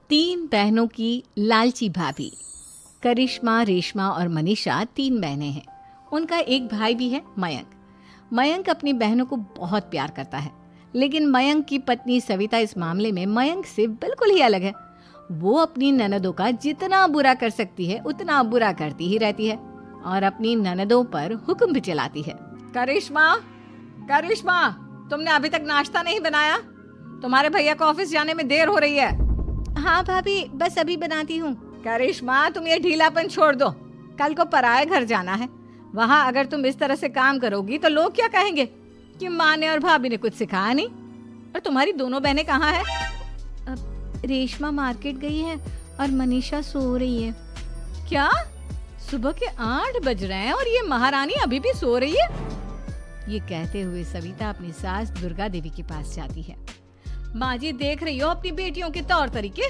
तीन बहनों की लालची भाभी। करिश्मा, रेशमा और मनीषा तीन बहनें हैं। उनका एक भाई भी है, मयंक। मयंक अपनी बहनों को बहुत प्यार करता है, लेकिन मयंक की पत्नी सविता इस मामले में मयंक से बिल्कुल ही अलग है। वो अपनी ननदों का जितना बुरा कर सकती है उतना बुरा करती ही रहती है और अपनी ननदों पर हुक्म भी चलाती है। करिश्मा, करिश्मा, तुमने अभी तक नाश्ता नहीं बनाया? तुम्हारे भैया को ऑफिस जाने में देर हो रही है। हाँ भाभी, बस अभी बनाती हूँ। करिश्मा, तुम ये ढीलापन छोड़ दो। कल को पराये घर जाना है। वहाँ अगर तुम इस तरह से काम करोगी तो लोग क्या कहेंगे कि माँ ने और भाभी ने कुछ सिखाया नहीं। और तुम्हारी दोनों बहनें कहाँ है? रेशमा मार्केट गई है और मनीषा सो रही है। क्या? सुबह के 8 बज रहे हैं और ये महारानी अभी भी सो रही है? ये कहते हुए सविता अपनी सास दुर्गा देवी के पास जाती है। माँ जी, देख रही हो अपनी बेटियों के तौर तरीके?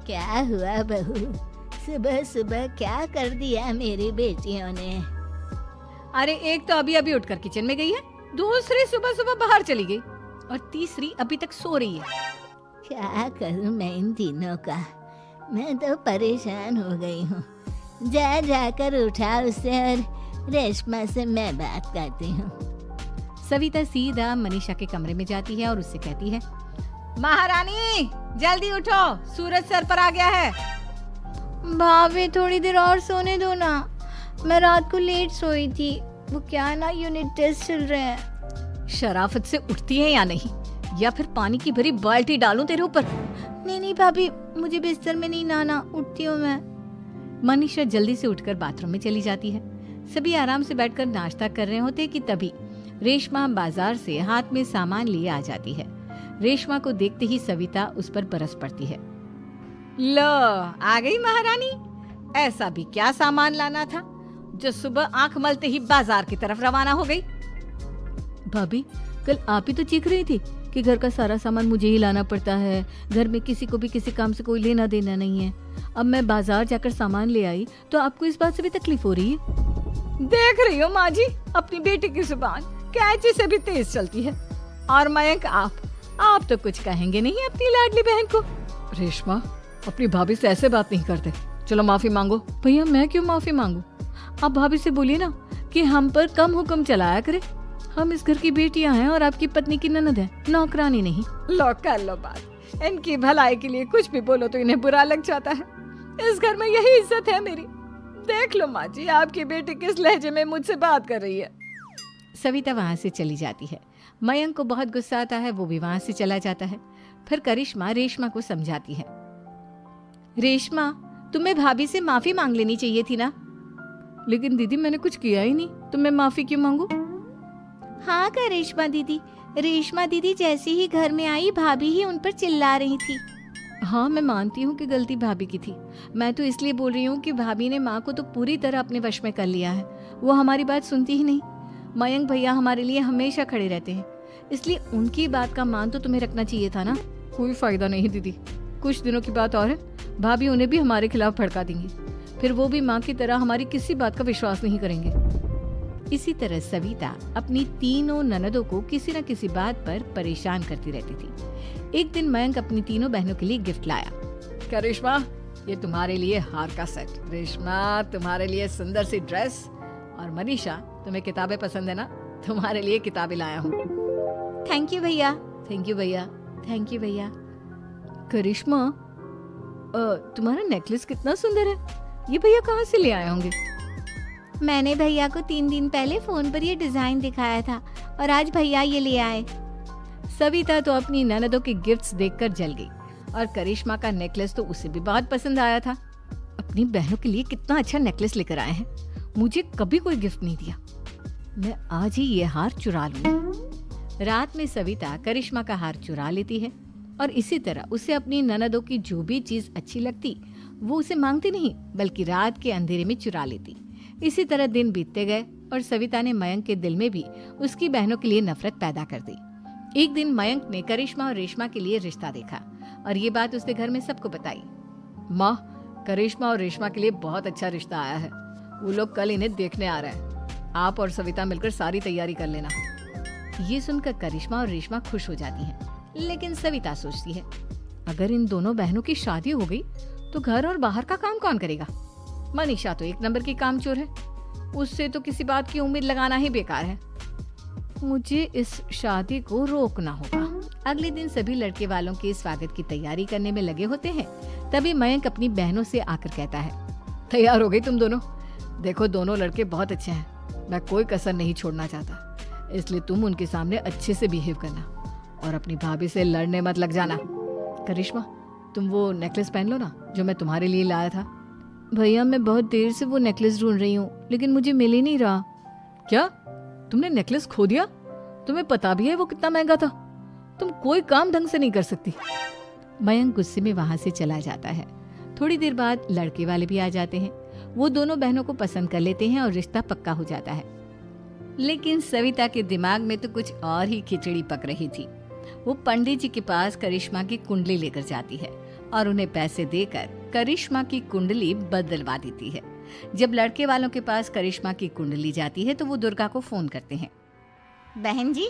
क्या हुआ बहू, सुबह सुबह क्या कर दिया मेरी बेटियों ने? अरे, एक तो अभी अभी उठकर किचन में गई है, दूसरी सुबह सुबह बाहर चली गई और तीसरी अभी तक सो रही है। क्या करूं मैं इन तीनों का? मैं तो परेशान हो गई हूँ। जा जाकर उठा उसे और रेशमा से मैं बात करती हूँ। सविता सीधा मनीषा के कमरे में जाती है और उससे कहती है, महारानी जल्दी उठो, सूरज सर पर आ गया है। भाभी, थोड़ी देर और सोने दो ना, मैं रात को लेट सोई थी। वो क्या ना, यूनिट टेस्ट चल रहे हैं। शराफत से उठती है या नहीं, या फिर पानी की भरी बाल्टी डालूं तेरे ऊपर? नहीं भाभी, मुझे बिस्तर में नहीं नहाना, उठती हूँ मैं। मनीषा जल्दी से उठकर बाथरूम में चली जाती है। सभी आराम से बैठकर नाश्ता कर रहे होते कि तभी रेशमा बाजार से हाथ में सामान लिए आ जाती है। रेशमा को देखते ही सविता उस पर बरस पड़ती है। लो, आ गई महारानी। ऐसा भी क्या सामान लाना था जो सुबह आंख मलते ही बाजार की तरफ रवाना हो गई? भाभी, कल आप ही तो चीख रही थी कि घर का सारा सामान मुझे ही लाना पड़ता है, घर में किसी को भी किसी काम से कोई लेना देना नहीं है। अब मैं बाजार जाकर सामान ले आई तो आपको इस बात से भी तकलीफ हो रही है? देख रही हो माँ जी, अपनी बेटी की जुबान कैंची से भी तेज चलती है। और मयंक, आप तो कुछ कहेंगे नहीं अपनी लाडली बहन को। रेशमा, अपनी भाभी से ऐसे बात नहीं करते। चलो माफी मांगो। भैया, मैं क्यों माफी मांगू? आप भाभी से बोलिए ना कि हम पर कम हुक्म चलाया करे। हम इस घर की बेटियां हैं और आपकी पत्नी की ननद है, नौकरानी नहीं। लो, कर लो बात। इनकी भलाई के लिए कुछ भी बोलो तो इन्हें बुरा लग जाता है। इस घर में यही इज्जत है मेरी। देख लो माँ जी, आपकी बेटी किस लहजे में मुझसे बात कर रही है। सविता वहाँ से चली जाती है। मयंक को बहुत गुस्सा आता है, वो भी वहाँ से चला जाता है। फिर करिश्मा रेशमा को समझाती है, रेशमा, तुम्हें भाभी से माफी मांग लेनी चाहिए थी ना। लेकिन दीदी, मैंने कुछ किया ही नहीं, तो मैं माफी क्यों मांगू? हाँ करिश्मा दीदी, रेशमा दीदी जैसे ही घर में आई, भाभी ही उन पर चिल्ला रही थी। हाँ, मैं मानती हूँ कि गलती भाभी की थी। मैं तो इसलिए बोल रही हूँ कि भाभी ने माँ को तो पूरी तरह अपने वश में कर लिया है। वो हमारी बात सुनती ही नहीं। मयंक भैया हमारे लिए हमेशा खड़े रहते हैं, इसलिए उनकी बात का मान तो तुम्हें रखना चाहिए था ना। कोई फायदा नहीं दीदी, कुछ दिनों की बात और है, भाभी उन्हें भी हमारे खिलाफ भड़का देंगी। फिर वो भी माँ की तरह हमारी किसी बात का विश्वास नहीं करेंगे। इसी तरह सविता अपनी तीनों ननदों को किसी न किसी बात पर परेशान करती रहती थी। एक दिन मयंक अपनी तीनों बहनों के लिए गिफ्ट लाया। करिश्मा, ये तुम्हारे लिए हार का सेट। रेशमा, तुम्हारे लिए सुंदर सी ड्रेस। और मनीषा, तुम्हें किताबें पसंद है ना, तुम्हारे लिए किताबें लाया हूँ। थैंक यू भैया। थैंक यू भैया। थैंक यू भैया। करिश्मा, तुम्हारा नेकलेस कितना सुंदर है। ये भैया कहाँ से ले आए होंगे? मैंने भैया को 3 दिन पहले फोन पर ये डिजाइन दिखाया था और आज भैया ये ले आए। सविता तो अपनी ननदों के गिफ्ट्स देखकर जल गई और करिश्मा का नेकलेस तो उसे भी बहुत पसंद आया था। अपनी बहनों के लिए कितना अच्छा नेकलेस लेकर आए हैं, मुझे कभी कोई गिफ्ट नहीं दिया। मैं आज ही ये हार चुरा लूंगी। रात में सविता करिश्मा का हार चुरा लेती है और इसी तरह उसे अपनी ननदों की जो भी चीज अच्छी लगती वो उसे मांगती नहीं, बल्कि रात के अंधेरे में चुरा लेती। इसी तरह दिन बीतते गए और सविता ने मयंक के दिल में भी उसकी बहनों के लिए नफरत पैदा कर दी। एक दिन मयंक ने करिश्मा और रेशमा के लिए रिश्ता देखा और ये बात उसने घर में सबको बताई। माँ, करिश्मा और रेशमा के लिए बहुत अच्छा रिश्ता आया है। वो लोग कल इन्हें देखने आ रहे हैं। आप और सविता मिलकर सारी तैयारी कर लेना। ये सुनकर करिश्मा और रेशमा खुश हो जाती हैं, लेकिन सविता सोचती है, अगर इन दोनों बहनों की शादी हो गई तो घर और बाहर का काम कौन करेगा? मनीषा तो एक नंबर की कामचोर है, उससे तो किसी बात की उम्मीद लगाना ही बेकार है। मुझे इस शादी को रोकना होगा। अगले दिन सभी लड़के वालों के स्वागत की तैयारी करने में लगे होते हैं। तभी मयंक अपनी बहनों से आकर कहता है, तैयार हो गई तुम दोनों? देखो दोनों लड़के बहुत अच्छे हैं, मैं कोई कसर नहीं छोड़ना चाहता, इसलिए तुम उनके सामने अच्छे से बिहेव करना और अपनी भाभी से लड़ने मत लग जाना। करिश्मा, तुम वो नेकलेस पहन लो ना जो मैं तुम्हारे लिए लाया था। भैया मैं बहुत देर से वो नेकलेस ढूंढ रही हूँ, लेकिन मुझे मिल ही नहीं रहा। क्या तुमने नेकलेस खो दिया? तुम्हें पता भी है वो कितना महंगा था? तुम कोई काम ढंग से नहीं कर सकती। मयंक गुस्से में वहां से चला जाता है। थोड़ी देर बाद लड़के वाले भी आ जाते हैं। वो दोनों बहनों को पसंद कर लेते हैं और रिश्ता पक्का हो जाता है। लेकिन सविता के दिमाग में तो कुछ और ही खिचड़ी पक रही थी। वो पंडित जी के पास करिश्मा की कुंडली लेकर जाती है और उन्हें पैसे देकर करिश्मा की कुंडली बदलवा देती है। जब लड़के वालों के पास करिश्मा की कुंडली जाती है तो वो दुर्गा को फोन करते हैं। बहन जी,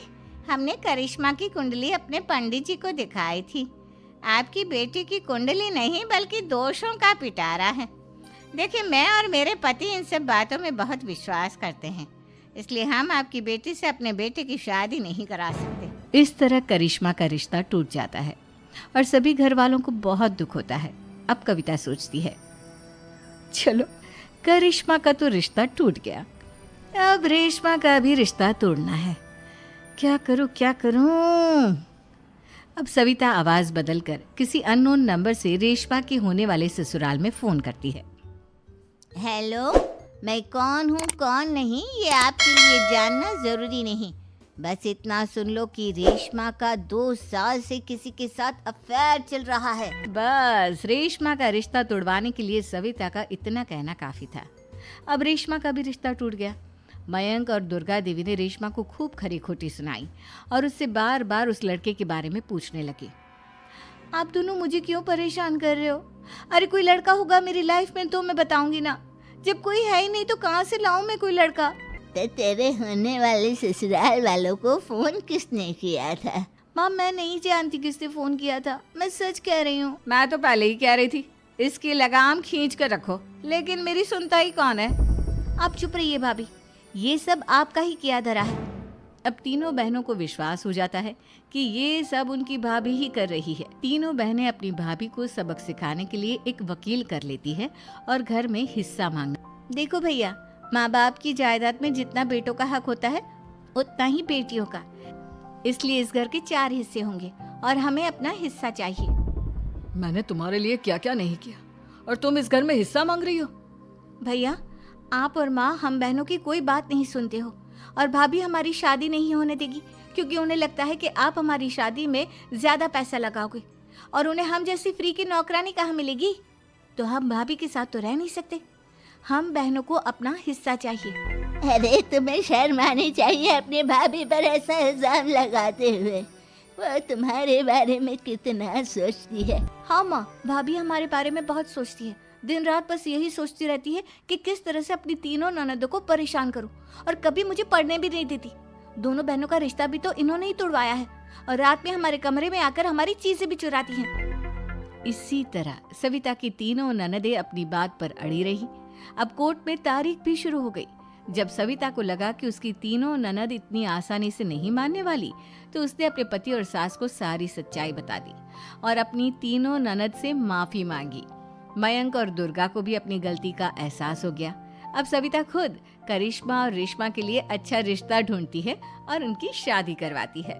हमने करिश्मा की कुंडली अपने पंडित जी को दिखाई थी। आपकी बेटी की कुंडली नहीं बल्कि दोषों का पिटारा है। देखिए, मैं और मेरे पति इन सब बातों में बहुत विश्वास करते हैं, इसलिए हम आपकी बेटी से अपने बेटे की शादी नहीं करा सकते। इस तरह करिश्मा का रिश्ता टूट जाता है और सभी घर वालों को बहुत दुख होता है। अब कविता सोचती है, चलो करिश्मा का तो रिश्ता टूट गया, अब रेशमा का भी रिश्ता तोड़ना है। क्या करूं? अब सविता आवाज बदलकर किसी अननोन नंबर से रेशमा के होने वाले ससुराल में फोन करती है। हेलो, मैं कौन हूँ कौन नहीं ये आपके लिए जानना जरूरी नहीं। बस इतना सुन लो कि रेशमा का 2 साल से किसी के साथ अफेयर चल रहा है। बस रेशमा का रिश्ता तोड़वाने के लिए सविता का इतना कहना काफी था। अब रेशमा का भी रिश्ता टूट गया। मयंक और दुर्गा देवी ने रेशमा को खूब खरी खोटी सुनाई और उससे बार बार उस लड़के के बारे में पूछने लगी। आप दोनों मुझे क्यों परेशान कर रहे हो? अरे कोई लड़का होगा मेरी लाइफ में तो मैं बताऊंगी ना, जब कोई है ही नहीं तो कहाँ से लाऊं मैं कोई लड़का? तो तेरे होने वाले ससुराल वालों को फोन किसने किया था? माँ मैं नहीं जानती किसने फोन किया था, मैं सच कह रही हूँ। मैं तो पहले ही कह रही थी इसकी लगाम खींच कर रखो, लेकिन मेरी सुनता ही कौन है। आप चुप रहिए भाभी, ये सब आपका ही किया धरा है। अब तीनों बहनों को विश्वास हो जाता है कि ये सब उनकी भाभी ही कर रही है। तीनों बहनें अपनी भाभी को सबक सिखाने के लिए एक वकील कर लेती है और घर में हिस्सा मांगना। देखो भैया, माँ बाप की जायदाद में जितना बेटों का हक होता है उतना ही बेटियों का, इसलिए इस घर के 4 हिस्से होंगे और हमें अपना हिस्सा चाहिए। मैंने तुम्हारे लिए क्या क्या नहीं किया और तुम इस घर में हिस्सा मांग रही हो? भैया, आप और माँ हम बहनों की कोई बात नहीं सुनते हो और भाभी हमारी शादी नहीं होने देगी क्योंकि उन्हें लगता है कि आप हमारी शादी में ज्यादा पैसा लगाओगे और उन्हें हम जैसी फ्री की नौकरानी कहाँ मिलेगी। तो हम भाभी के साथ तो रह नहीं सकते, हम बहनों को अपना हिस्सा चाहिए। अरे तुम्हें शर्म आनी चाहिए अपनी भाभी पर ऐसा इल्जाम लगाते हुए। वो तुम्हारे बारे में कितना सोचती है। हाँ माँ, भाभी हमारे बारे में बहुत सोचती है। दिन रात बस यही सोचती रहती है कि किस तरह से अपनी तीनों ननदों को परेशान करूं और कभी मुझे पढ़ने भी नहीं देती। दोनों बहनों का रिश्ता भी तो इन्होंने ही तोड़वाया है और रात में हमारे कमरे में आकर हमारी चीजें भी चुराती हैं। इसी तरह सविता की तीनों ननदें अपनी बात पर अड़ी रही। अब कोर्ट में तारीख भी शुरू हो गई। जब सविता को लगा कि उसकी तीनों ननद इतनी आसानी से नहीं मानने वाली, तो उसने अपने पति और सास को सारी सच्चाई बता दी और अपनी तीनों ननद से माफी मांगी। मयंक और दुर्गा को भी अपनी गलती का एहसास हो गया। अब सविता खुद करिश्मा और रेशमा के लिए अच्छा रिश्ता ढूंढती है और उनकी शादी करवाती है।